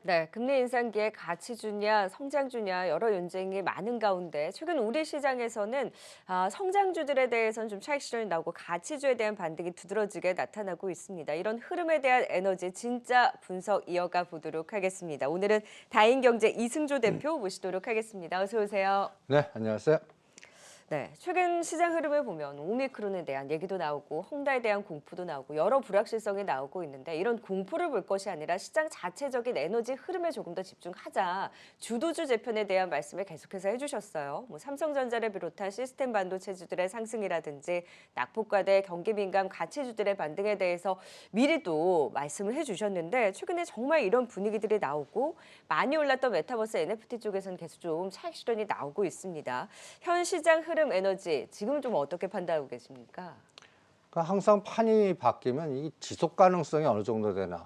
네, 금리 인상기에 가치주냐, 성장주냐 여러 논쟁이 많은 가운데 최근 우리 시장에서는 성장주들에 대해서는 좀 차익 실현이 나오고 가치주에 대한 반등이 두드러지게 나타나고 있습니다. 이런 흐름에 대한 에너지 진짜 분석 이어가 보도록 하겠습니다. 오늘은 다인경제 이승조 대표 모시도록 하겠습니다. 어서 오세요. 네, 안녕하세요. 네, 최근 시장 흐름을 보면 오미크론에 대한 얘기도 나오고 헝다에 대한 공포도 나오고 여러 불확실성이 나오고 있는데 이런 공포를 볼 것이 아니라 시장 자체적인 에너지 흐름에 조금 더 집중하자. 주도주 재편에 대한 말씀을 계속해서 해주셨어요. 삼성전자를 비롯한 시스템 반도체주들의 상승이라든지 낙폭과대, 경기 민감 가치주들의 반등에 대해서 미리 또 말씀을 해주셨는데 최근에 정말 이런 분위기들이 나오고 많이 올랐던 메타버스 NFT 쪽에서는 계속 좀 차익 실현이 나오고 있습니다. 현 시장 흐름 에너지 지금 좀 어떻게 판단하고 계십니까? 그러니까 항상 판이 바뀌면 이 지속 가능성이 어느 정도 되나.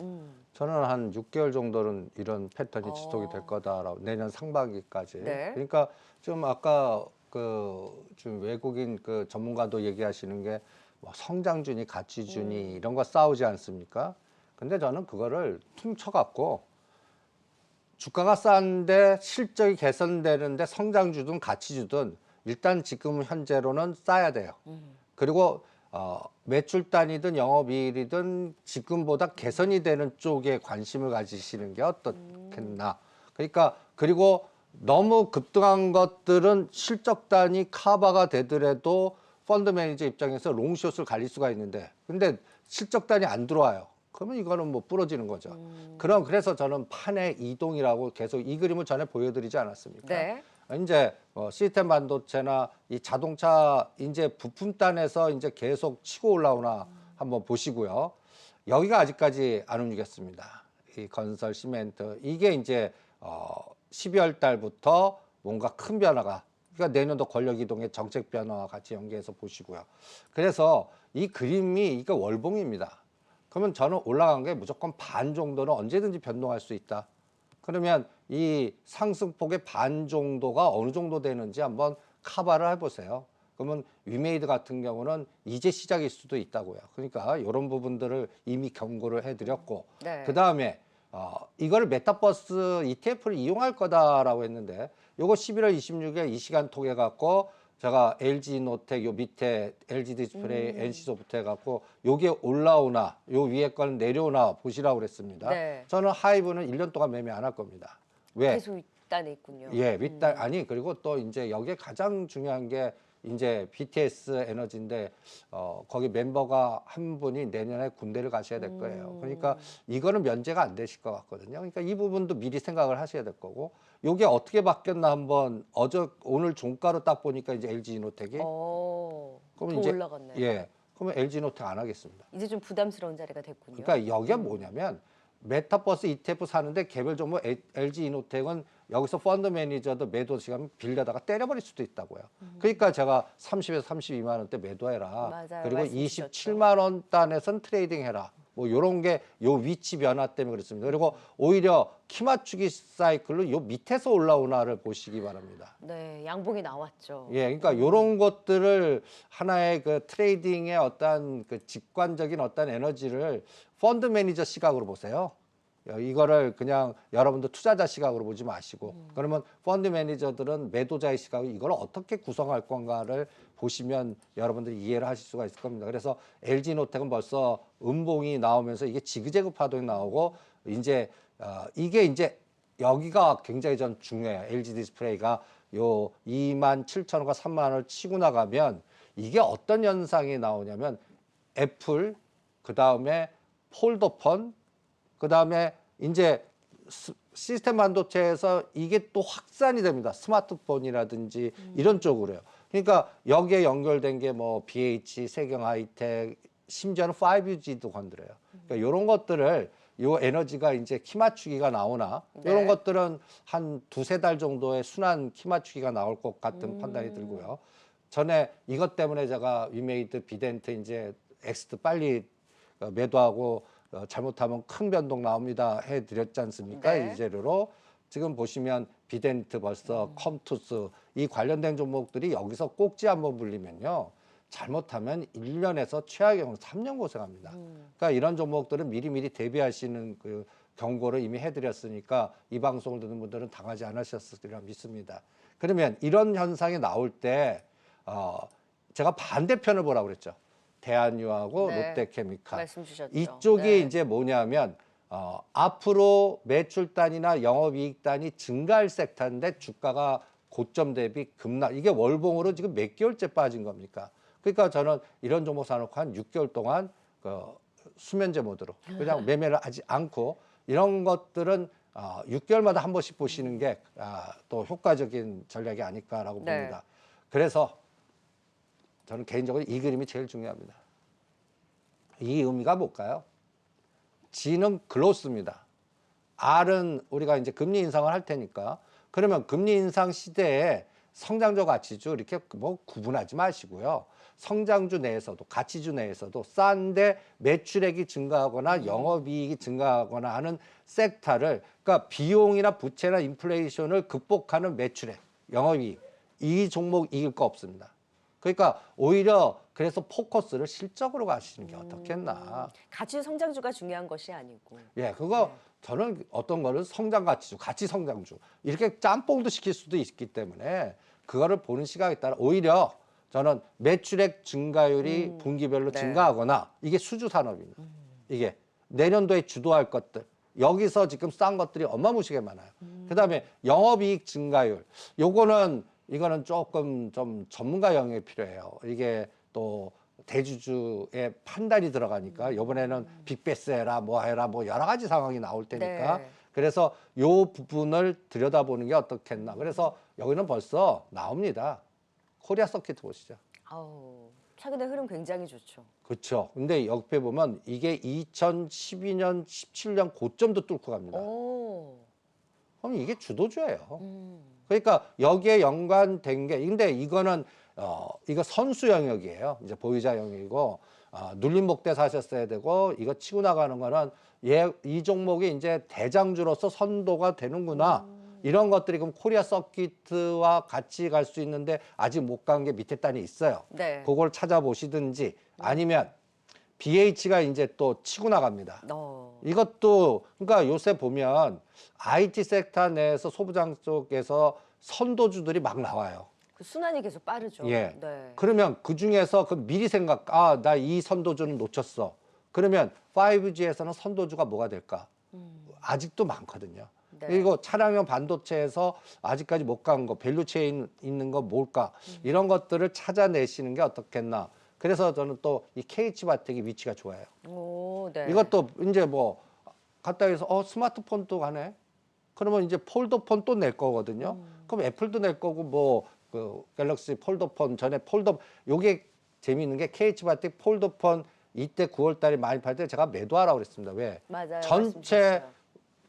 저는 한 6개월 정도는 이런 패턴이 지속이 될 거다라고 내년 상반기까지. 네. 그러니까 좀 아까 좀 외국인 전문가도 얘기하시는 게 뭐 성장주니 가치주니 이런 거 싸우지 않습니까? 근데 저는 그거를 퉁쳐갖고 주가가 싼데 실적이 개선되는데 성장주든 가치주든 일단 지금 현재로는 싸야 돼요. 그리고 매출 단위든 영업이익이든 지금보다 개선이 되는 쪽에 관심을 가지시는 게 어떻겠나. 그러니까 그리고 너무 급등한 것들은 실적 단위 커버가 되더라도 펀드 매니저 입장에서 롱숏을 갈릴 수가 있는데 근데 실적 단위 안 들어와요. 그러면 이거는 뭐 부러지는 거죠. 그래서 저는 판의 이동이라고 계속 이 그림을 전에 보여드리지 않았습니까? 네. 이제 시스템 반도체나 이 자동차 이제 부품단에서 이제 계속 치고 올라오나 한번 보시고요. 여기가 아직까지 안 움직였습니다. 이 건설, 시멘트 이게 이제 12월 달부터 뭔가 큰 변화가 그러니까 내년도 권력 이동의 정책 변화와 같이 연계해서 보시고요. 그래서 이 그림이 이게 월봉입니다. 그러면 저는 올라간 게 무조건 반 정도는 언제든지 변동할 수 있다. 그러면 이 상승폭의 반 정도가 어느 정도 되는지 한번 커버를 해보세요. 그러면 위메이드 같은 경우는 이제 시작일 수도 있다고요. 그러니까 이런 부분들을 이미 경고를 해드렸고 네. 그 다음에 이거를 메타버스 ETF를 이용할 거다라고 했는데 요거 11월 26일 이 시간 통해 갖고 제가 LG노텍 요 밑에 LG 디스플레이 NC소프트 해갖고 요게 올라오나 요 위에 거는 내려오나 보시라고 그랬습니다. 네. 저는 하이브는 1년 동안 매매 안 할 겁니다. 왜? 계속 있다네 있군요. 예, 윗달 아니 그리고 또 이제 여기에 가장 중요한 게 이제 BTS 에너지인데 거기 멤버가 한 분이 내년에 군대를 가셔야 될 거예요. 그러니까 이거는 면제가 안 되실 것 같거든요. 그러니까 이 부분도 미리 생각을 하셔야 될 거고 요게 어떻게 바뀌었나 한번 오늘 종가로 딱 보니까 이제 LG노텍이 더 그러면 이제 올라갔네요. 예, 그러면 LG노텍 안 하겠습니다. 이제 좀 부담스러운 자리가 됐군요. 그러니까 여기가 뭐냐면 메타버스 ETF 사는데 개별 종목 LG 이노텍은 여기서 펀드 매니저도 매도 시간 빌려다가 때려버릴 수도 있다고요. 그러니까 제가 30에서 32만 원대 매도해라. 맞아요. 그리고 말씀 주셨죠. 27만 원 단에선 트레이딩 해라. 뭐 요런 게 요 위치 변화 때문에 그렇습니다. 그리고 오히려 키 맞추기 사이클로 요 밑에서 올라오나를 보시기 바랍니다. 네, 양봉이 나왔죠. 예, 그러니까 요런 것들을 하나의 그 트레이딩의 어떤 그 직관적인 어떤 에너지를 펀드 매니저 시각으로 보세요. 이거를 그냥 여러분들 투자자 시각으로 보지 마시고 그러면 펀드 매니저들은 매도자의 시각으로 이걸 어떻게 구성할 건가를 보시면 여러분들이 이해를 하실 수가 있을 겁니다. 그래서 LG노텍은 벌써 음봉이 나오면서 이게 지그재그 파동이 나오고 이제 이게 이제 여기가 굉장히 전 중요해요. LG 디스플레이가 요 27,000원과 3만 원을 치고 나가면 이게 어떤 현상이 나오냐면 애플 그다음에 폴더폰 그다음에 이제 시스템 반도체에서 이게 또 확산이 됩니다. 스마트폰이라든지 이런 쪽으로요. 그러니까 여기에 연결된 게 뭐 BH, 세경 하이텍, 심지어는 5G도 건드려요. 그러니까 이런 것들을 요 에너지가 이제 키 맞추기가 나오나 이런 네. 것들은 한 두세 달 정도의 순한 키 맞추기가 나올 것 같은 판단이 들고요. 전에 이것 때문에 제가 위메이드 비덴트 이제 엑스트 빨리 매도하고 잘못하면 큰 변동 나옵니다 해드렸지 않습니까? 네. 이 재료로 지금 보시면 비덴트 벌써 컴투스 이 관련된 종목들이 여기서 꼭지 한번 불리면요. 잘못하면 1년에서 최악의 경우 3년 고생합니다. 그러니까 이런 종목들은 미리미리 대비하시는 경고를 이미 해드렸으니까 이 방송을 듣는 분들은 당하지 않으셨으리라 믿습니다. 그러면 이런 현상이 나올 때 제가 반대편을 보라고 그랬죠. 대한유하고 네. 롯데케미칼. 말씀 주셨죠. 이쪽이 네. 이제 뭐냐면 앞으로 매출단이나 영업이익단이 증가할 섹터인데 주가가 고점 대비 급락. 이게 월봉으로 지금 몇 개월째 빠진 겁니까? 그러니까 저는 이런 종목 사놓고 한 6개월 동안 수면제 모드로 그냥 매매를 하지 않고 이런 것들은 6개월마다 한 번씩 보시는 게 또 효과적인 전략이 아닐까라고 네. 봅니다. 그래서 저는 개인적으로 이 그림이 제일 중요합니다. 이 의미가 뭘까요? G는 글로스입니다. R은 우리가 이제 금리 인상을 할 테니까 그러면 금리 인상 시대에 성장주 가치주 이렇게 뭐 구분하지 마시고요. 성장주 내에서도 가치주 내에서도 싼데 매출액이 증가하거나 영업이익이 증가하거나 하는 섹터를 그러니까 비용이나 부채나 인플레이션을 극복하는 매출액, 영업이익 이 종목 이길 거 없습니다. 그러니까 오히려 그래서 포커스를 실적으로 가시는 게 어떻겠나. 가치 성장주가 중요한 것이 아니고. 예, 그거 저는 어떤 거를 성장 가치주, 가치 성장주 이렇게 짬뽕도 시킬 수도 있기 때문에 그거를 보는 시각에 따라 오히려 저는 매출액 증가율이 분기별로 네. 증가하거나 이게 수주 산업입니다. 이게 내년도에 주도할 것들 여기서 지금 싼 것들이 어마무시하게 많아요. 그다음에 영업이익 증가율 이거는 조금 좀 전문가 영역이 필요해요. 이게 또 대주주의 판단이 들어가니까 이번에는 빅베스 해라 뭐 해라 뭐 여러 가지 상황이 나올 테니까 네. 그래서 요 부분을 들여다보는 게 어떻겠나. 그래서 여기는 벌써 나옵니다. 코리아 서킷 보시죠. 아우, 최근에 흐름 굉장히 좋죠. 그렇죠. 근데 옆에 보면 이게 2012년, 17년 고점도 뚫고 갑니다. 오. 그럼 이게 주도주예요. 그러니까 여기에 연관된 게 근데 이거는 이거 선수 영역이에요. 이제 보유자 영역이고 눌림 목대 사셨어야 되고 이거 치고 나가는 거는 이 종목이 이제 대장주로서 선도가 되는구나. 이런 것들이 그럼 코리아 서킷과 같이 갈 수 있는데 아직 못 간 게 밑에 단이 있어요. 네. 그걸 찾아보시든지 아니면 BH가 이제 또 치고 나갑니다. 이것도 그러니까 요새 보면 IT 섹터 내에서 소부장 쪽에서 선도주들이 막 나와요. 그 순환이 계속 빠르죠. 예. 네. 그러면 그 중에서 그 미리 생각, 나 이 선도주는 놓쳤어. 그러면 5G에서는 선도주가 뭐가 될까? 아직도 많거든요. 네. 그리고 차량용 반도체에서 아직까지 못 간 거, 밸류체인 있는 거 뭘까? 이런 것들을 찾아내시는 게 어떻겠나. 그래서 저는 또 이 KH바텍이 위치가 좋아요. 오, 네. 이것도 이제 뭐 갔다 해서 스마트폰 또 가네. 그러면 이제 폴더폰 또 낼 거거든요. 그럼 애플도 낼 거고 뭐 그 갤럭시 폴더폰 전에 요게 재미있는 게 KH바텍 폴더폰 이때 9월 달에 많이 팔 때 제가 매도하라고 그랬습니다. 왜? 맞아요. 전체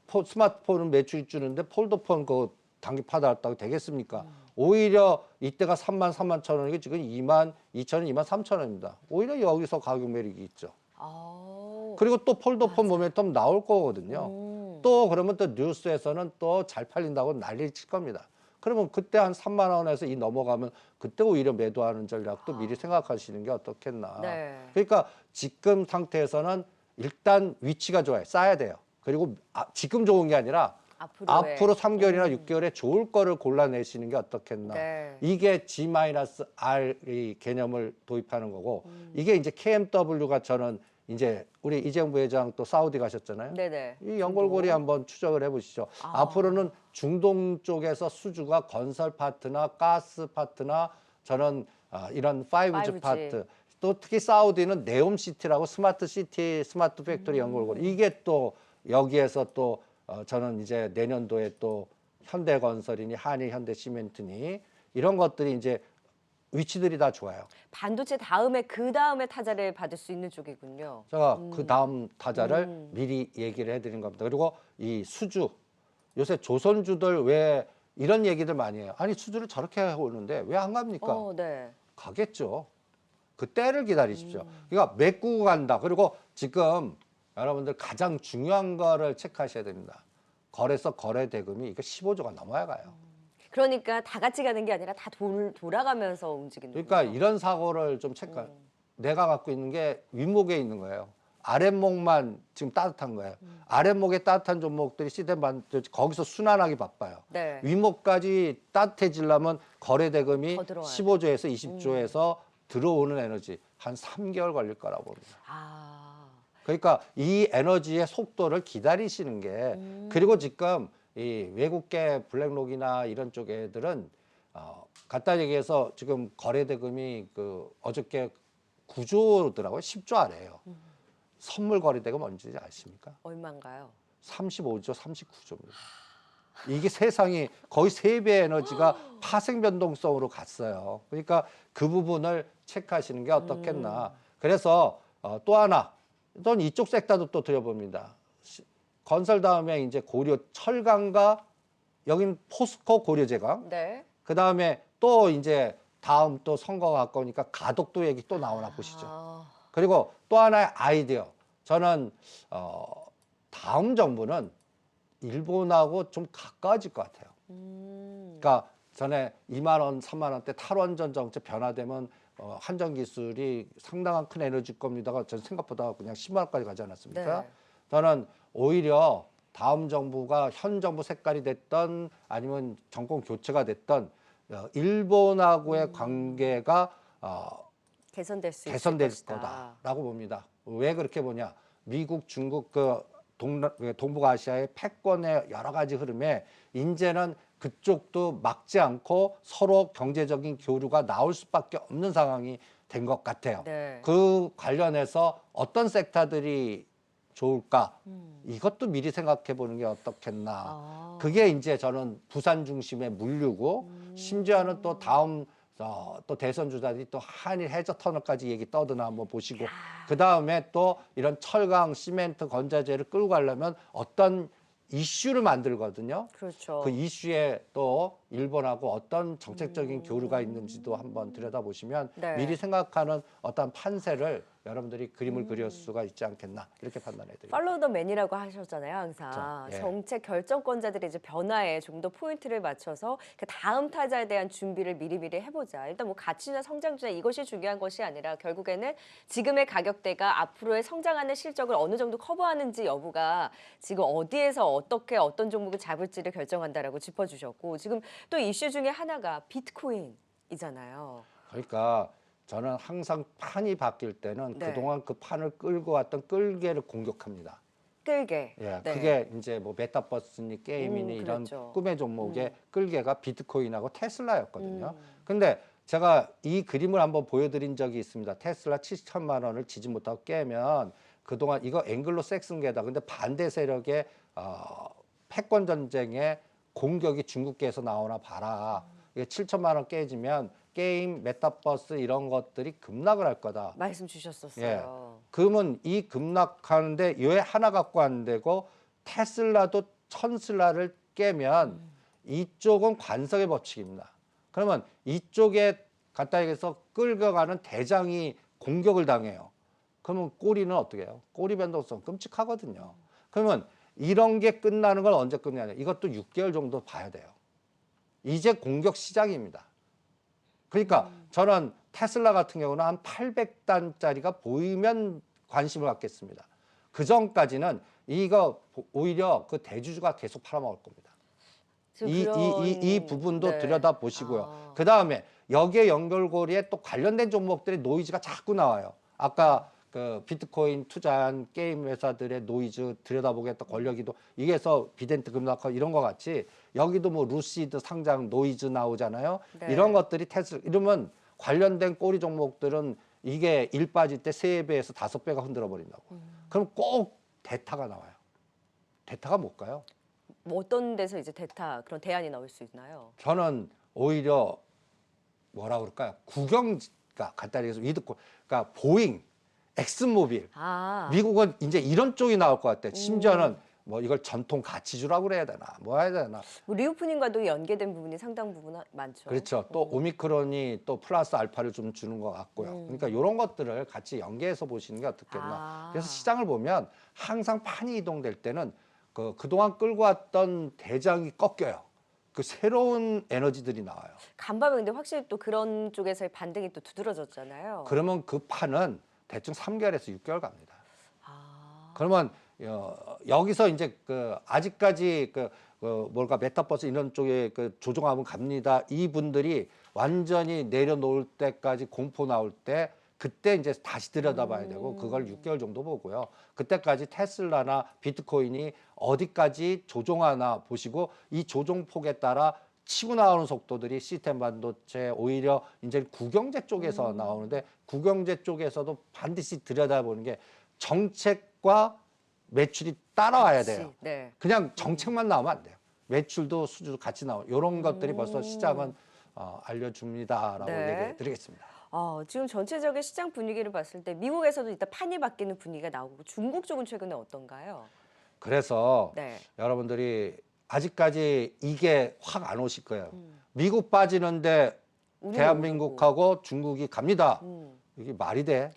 말씀 스마트폰은 매출이 주는데 폴더폰 그 단기 파다왔다고 되겠습니까? 오히려 이때가 3만 천 원이고 지금 2만 2천 원, 2만 3천 원입니다. 오히려 여기서 가격 매력이 있죠. 아우. 그리고 또 폴더폰 모멘텀 나올 거거든요. 또 그러면 또 뉴스에서는 또 잘 팔린다고 난리를 칠 겁니다. 그러면 그때 한 3만 원에서 이 넘어가면 그때 오히려 매도하는 전략도 미리 생각하시는 게 어떻겠나. 네. 그러니까 지금 상태에서는 일단 위치가 좋아요. 싸야 돼요. 그리고 지금 좋은 게 아니라 앞으로 3개월이나 6개월에 좋을 거를 골라내시는 게 어떻겠나. 네. 이게 G-R 이 개념을 도입하는 거고 이게 이제 KMW가 저는 이제 우리 이재용 부회장 또 사우디 가셨잖아요. 네네. 이 연골고리 한번 추적을 해보시죠. 앞으로는 중동 쪽에서 수주가 건설 파트나 가스 파트나 저는 이런 5G 파트 또 특히 사우디는 네옴시티라고 스마트 시티, 스마트 팩토리 연골고리 이게 또 여기에서 또 저는 이제 내년도에 또 현대건설이니 한일 현대시멘트니 이런 것들이 이제 위치들이 다 좋아요. 반도체 다음에 그 다음에 타자를 받을 수 있는 쪽이군요. 제가 그 다음 타자를 미리 얘기를 해드린 겁니다. 그리고 이 수주 요새 조선주들 왜 이런 얘기들 많이 해요. 아니 수주를 저렇게 오는데 왜 안 갑니까? 네. 가겠죠. 그 때를 기다리십시오. 그러니까 메꾸고 간다. 그리고 지금 여러분들 가장 중요한 거를 체크하셔야 됩니다. 거래소 거래 대금이 이거 15조가 넘어야 가요. 그러니까 다 같이 가는 게 아니라 다 돌아가면서 움직이는 그러니까 거죠. 이런 사고를 좀 체크할. 내가 갖고 있는 게 윗목에 있는 거예요. 아랫목만 지금 따뜻한 거예요. 아랫목에 따뜻한 종목들이 시대만 거기서 순환하기 바빠요. 네. 윗목까지 따뜻해지려면 거래 대금이 더 들어와야 15조에서 20조에서 들어오는 에너지 한 3개월 걸릴 거라고 봅니다. 아. 그러니까 이 에너지의 속도를 기다리시는 게 그리고 지금 이 외국계 블랙록이나 이런 쪽 애들은 간단히 얘기해서 지금 거래 대금이 그 어저께 9조더라고요. 10조 아래예요. 선물 거래 대금 뭔지 아십니까? 얼마인가요? 35조, 39조입니다. 이게 세상이 거의 3배의 에너지가 파생 변동성으로 갔어요. 그러니까 그 부분을 체크하시는 게 어떻겠나. 그래서 또 하나, 또 이쪽 섹터도 또 드려봅니다. 건설 다음에 이제 고려 철강과 여긴 포스코 고려제강. 네. 그 다음에 또 이제 다음 또 선거가 가까우니까 가덕도 얘기 또 나오나 보시죠. 아. 그리고 또 하나의 아이디어. 저는 다음 정부는 일본하고 좀 가까워질 것 같아요. 그러니까 전에 2만 원, 3만 원대 탈원전 정책 변화되면 한전 기술이 상당한 큰 에너지 겁니다가 전 생각보다 그냥 10만 원까지 가지 않았습니까? 네. 저는 오히려 다음 정부가 현 정부 색깔이 됐던 아니면 정권 교체가 됐던 일본하고의 관계가 개선될 수 있을 개선될 것이다. 거다라고 봅니다. 왜 그렇게 보냐? 미국, 중국 동북아시아의 패권의 여러 가지 흐름에 이제는 그쪽도 막지 않고 서로 경제적인 교류가 나올 수밖에 없는 상황이 된 것 같아요. 네. 그 관련해서 어떤 섹터들이 좋을까? 이것도 미리 생각해 보는 게 어떻겠나. 아. 그게 이제 저는 부산 중심의 물류고 심지어는 또 다음 또 대선 주자들이 또 한일 해저 터널까지 얘기 떠드나 한번 보시고 그 다음에 또 이런 철강, 시멘트, 건자재를 끌고 가려면 어떤 이슈를 만들거든요. 그렇죠. 그 이슈에 또 일본하고 어떤 정책적인 교류가 있는지도 한번 들여다보시면 네. 미리 생각하는 어떤 판세를 여러분들이 그림을 그릴 수가 있지 않겠나 이렇게 판단해 드립니다. 팔로우 더 맨이라고 하셨잖아요, 항상. 그렇죠. 예. 정책 결정권자들의 이제 변화에 좀 더 포인트를 맞춰서 그 다음 타자에 대한 준비를 미리미리 해보자. 일단 뭐 가치나 성장주나 이것이 중요한 것이 아니라 결국에는 지금의 가격대가 앞으로의 성장하는 실적을 어느 정도 커버하는지 여부가 지금 어디에서 어떻게 어떤 종목을 잡을지를 결정한다라고 짚어주셨고 지금 또 이슈 중에 하나가 비트코인이잖아요. 그러니까 저는 항상 판이 바뀔 때는 네. 그동안 그 판을 끌고 왔던 끌개를 공격합니다. 끌게. 예, 네. 그게 이제 뭐 메타버스니 게임이니 이런 그렇죠. 꿈의 종목의 끌개가 비트코인하고 테슬라였거든요. 근데 제가 이 그림을 한번 보여드린 적이 있습니다. 테슬라 7천만 원을 지지 못하고 깨면 그동안 이거 앵글로색슨계다. 근데 반대 세력의 패권 전쟁의 공격이 중국계에서 나오나 봐라. 이게 7천만 원 깨지면 게임, 메타버스 이런 것들이 급락을 할 거다. 말씀 주셨었어요. 그러면 이 급락하는데 왜 하나 갖고 안 되고 테슬라도 천슬라를 깨면 이쪽은 관성의 법칙입니다. 그러면 이쪽에 간단히 해서 끌어가는 대장이 공격을 당해요. 그러면 꼬리는 어떻게 해요? 꼬리 변동성 끔찍하거든요. 그러면 이런 게 끝나는 건 언제 끝나냐? 이것도 6개월 정도 봐야 돼요. 이제 공격 시작입니다. 그러니까 저는 테슬라 같은 경우는 한 800단짜리가 보이면 관심을 갖겠습니다. 그 전까지는 이거 오히려 그 대주주가 계속 팔아먹을 겁니다. 이 부분도 네. 들여다 보시고요. 아. 그 다음에 여기에 연결고리에 또 관련된 종목들의 노이즈가 자꾸 나와요. 아까 그 비트코인 투자한 게임 회사들의 노이즈 들여다보겠다 권력이도 이게서 비덴트 급락화 이런 거 같이 여기도 뭐 루시드 상장 노이즈 나오잖아요. 네. 이런 것들이 테슬 이러면 관련된 꼬리 종목들은 이게 1 빠질 때 3배에서 5배가 흔들어 버린다고. 그럼 꼭 대타가 나와요. 대타가 뭘까요? 뭐 어떤 데서 이제 대타 그런 대안이 나올 수 있나요? 저는 오히려 뭐라 그럴까요? 국영가 간단히 해서 위드코 그러니까 보잉, 엑슨모빌 아, 미국은 이제 이런 쪽이 나올 것 같아. 심지어는 뭐 이걸 전통 가치주라고 그래야 되나, 뭐 해야 되나. 뭐 리오프닝과도 연계된 부분이 상당 부분 많죠. 그렇죠. 또 오미크론이 또 플러스 알파를 좀 주는 것 같고요. 그러니까 이런 것들을 같이 연계해서 보시는 게 어떻겠나. 아. 그래서 시장을 보면 항상 판이 이동될 때는 그동안 끌고 왔던 대장이 꺾여요. 그 새로운 에너지들이 나와요. 간밤에 근데 확실히 또 그런 쪽에서의 반등이 또 두드러졌잖아요. 그러면 그 판은 대충 3개월에서 6개월 갑니다. 그러면 여기서 이제 아직까지 뭘까 메타버스 이런 쪽에 조종하면 갑니다. 이분들이 완전히 내려놓을 때까지 공포 나올 때 그때 이제 다시 들여다봐야 되고 그걸 6개월 정도 보고요. 그때까지 테슬라나 비트코인이 어디까지 조종하나 보시고 이 조종폭에 따라 치고 나오는 속도들이 시스템 반도체 오히려 이제 국영제 쪽에서 나오는데 국영제 쪽에서도 반드시 들여다보는 게 정책과 매출이 따라와야 돼요. 네. 그냥 정책만 나오면 안 돼요. 매출도 수주도 같이 나오고 이런 것들이 벌써 시장은 알려줍니다라고 네. 얘기해 드리겠습니다. 지금 전체적인 시장 분위기를 봤을 때 미국에서도 일단 판이 바뀌는 분위기가 나오고 중국 쪽은 최근에 어떤가요? 그래서 네. 여러분들이 아직까지 이게 확 안 오실 거예요. 미국 빠지는데 우리는 대한민국하고 중국이 갑니다. 음. 이게 말이 돼?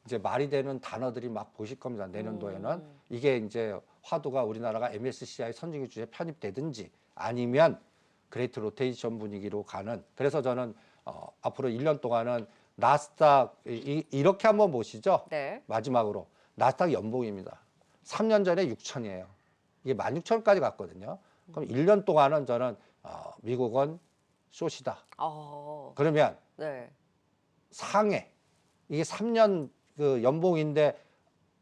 이제 말이 되는 단어들이 막 보실 겁니다. 내년도에는. 이게 이제 화두가 우리나라가 MSCI 선진국 주에 편입되든지 아니면 그레이트 로테이션 분위기로 가는. 그래서 저는 앞으로 1년 동안은 나스닥 이렇게 한번 보시죠. 네. 마지막으로 나스닥 연봉입니다. 3년 전에 6천이에요. 이게 16,000까지 갔거든요. 그럼 1년 동안은 저는 미국은 숏이다. 그러면 네. 상해 이게 3년 연봉인데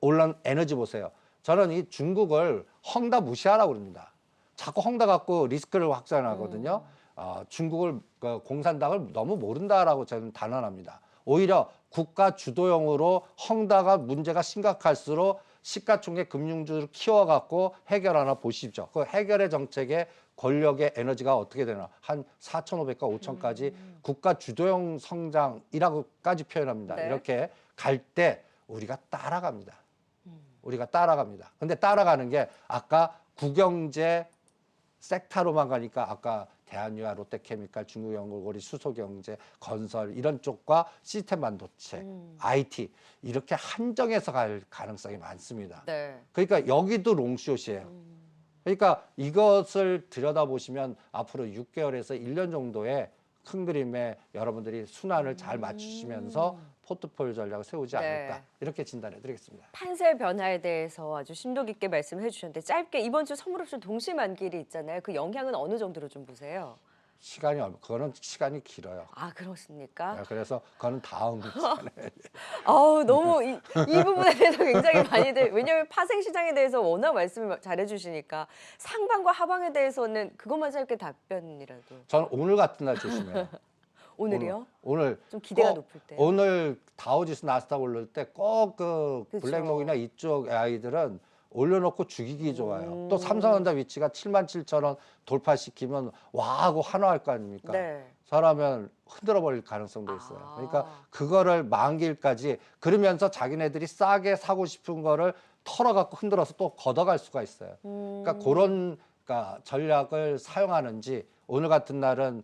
올란 에너지 보세요. 저는 이 중국을 헝다 무시하라고 그럽니다. 자꾸 헝다 갖고 리스크를 확산하거든요. 중국을 공산당을 너무 모른다라고 저는 단언합니다. 오히려 국가 주도형으로 헝다가 문제가 심각할수록 시가총액 금융주를 키워갖고 해결하나 보십시오. 그 해결의 정책에 권력의 에너지가 어떻게 되나 한 4,500과 5,000까지 국가 주도형 성장이라고까지 표현합니다. 네. 이렇게 갈 때 우리가 따라갑니다. 우리가 따라갑니다. 근데 따라가는 게 아까 국영제 섹터로만 가니까 아까 대한유화, 롯데케미칼, 중국연구고리, 수소경제, 건설 이런 쪽과 시스템 반도체, IT 이렇게 한정해서 갈 가능성이 많습니다. 네. 그러니까 여기도 롱숏이에요. 그러니까 이것을 들여다보시면 앞으로 6개월에서 1년 정도의 큰 그림에 여러분들이 순환을 잘 맞추시면서 포트폴리오 전략을 세우지 않을까 네. 이렇게 진단해 드리겠습니다. 판세 변화에 대해서 아주 심도 깊게 말씀해 주셨는데 짧게 이번 주 선물옵션 동시 만기일이 있잖아요. 그 영향은 어느 정도로 좀 보세요? 그거는 시간이 길어요. 그렇습니까? 네, 그래서 그거는 다음 시간에 너무 이 부분에 대해서 굉장히 많이들 왜냐하면 파생 시장에 대해서 워낙 말씀을 잘해 주시니까 상방과 하방에 대해서는 그것만 짧게 답변이라도. 저는 오늘 같은 날 조심해요. 오늘이요? 오늘 좀 기대가 꼭 높을 때. 오늘 다우지수 나스닥 오를 때 꼭 그쵸. 블랙록이나 이쪽 아이들은 올려놓고 죽이기 좋아요. 또 삼성전자 위치가 77,000원 돌파시키면 와 하고 환호할 거 아닙니까? 네. 사람은 흔들어 버릴 가능성도 있어요. 그러니까 그거를 만기일까지 그러면서 자기네들이 싸게 사고 싶은 거를 털어갖고 흔들어서 또 걷어갈 수가 있어요. 그러니까 그런 전략을 사용하는지 오늘 같은 날은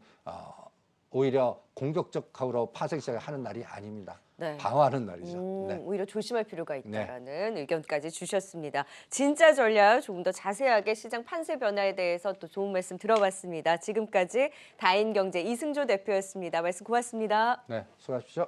오히려 공격적으로 파생 시작을 하는 날이 아닙니다. 네. 방어하는 날이죠. 네. 오히려 조심할 필요가 있다라는 의견까지 주셨습니다. 진짜 전략 조금 더 자세하게 시장 판세 변화에 대해서 또 좋은 말씀 들어봤습니다. 지금까지 다인경제 이승조 대표였습니다. 말씀 고맙습니다. 네, 수고하십시오.